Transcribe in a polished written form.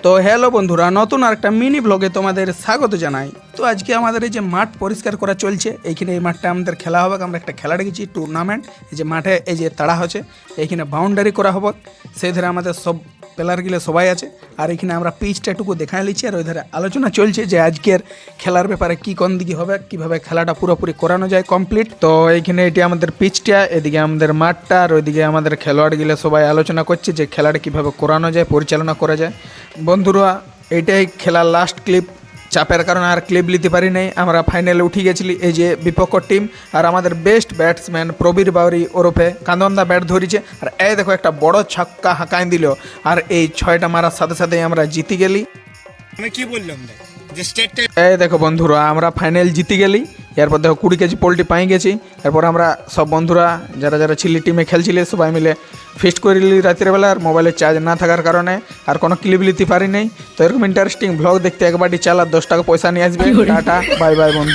তো হ্যালো বন্ধুরা, নতুন আরেকটা মিনি ব্লগে তোমাদের স্বাগত জানাই। তো আজকে আমাদের এই যে মাঠ পরিষ্কার করা চলছে, এইখানে এই মাঠটা আমাদের খেলা হবে। আমরা একটা খেলা রেখেছি টুর্নামেন্ট। এই যে মাঠে এই যে তাড়া হচ্ছে, এইখানে বাউন্ডারি করা হবে। সেই ধারে আমাদের সব প্লেয়ারগুলো সবাই আছে, আর এইখানে আমরা পিচটা একটু দেখাই নিচ্ছি। আর ওই ধারে আলোচনা চলছে যে আজকের খেলার ব্যাপারে কি কোন দিকে হবে, কিভাবে খেলাটা পুরোপুরি করানো যায় কমপ্লিট। তো এইখানে এটি আমাদের পিচটা, এদিকে আমাদের মাঠটা, আর ওইদিকে আমাদের খেলোয়াড়গুলো সবাই আলোচনা করছে যে খেলাটা কিভাবে করানো যায়, পরিচালনা করা যায়। বন্ধুরা, এইটাই খেলার লাস্ট ক্লিপ। চাপের কারণে আর ক্লিপ নিতে পারি নাই। আমরা ফাইনালে উঠে গেছিলি। এই যে বিপক্ষ টিম, আর আমাদের বেস্ট ব্যাটসম্যান প্রবীর বাউরি ওরফে কান্দন্দা ব্যাট ধরেছে। আর এই দেখো একটা বড় ছক্কা হাঁকাই দিল, আর এই 6টা মারার সাথে সাথে আমরা জিতে গেলি। আমি কি বললাম যে স্টেটটা এই দেখো বন্ধুরা, আমরা ফাইনাল জিতে গেলি। এরপর দেখো 20 কেজি পোল্ট্রি পাই গেছি। এরপর আমরা সব বন্ধুরা যারা যারা ছিলি টিমে খেলছিলে সবাই মিলে ফিস্ট করিলি রাতের বেলা। আর মোবাইলে চার্জ না থাকার কারণে আর কোনো ক্লিপ নিতে পারি নাই। তো এরকম ইন্টারেস্টিং ব্লগ দেখতে একবারটি চাল, আর 10 টাকা পয়সা নিয়ে আসবে। টাটা, বাই বাই বন্ধু।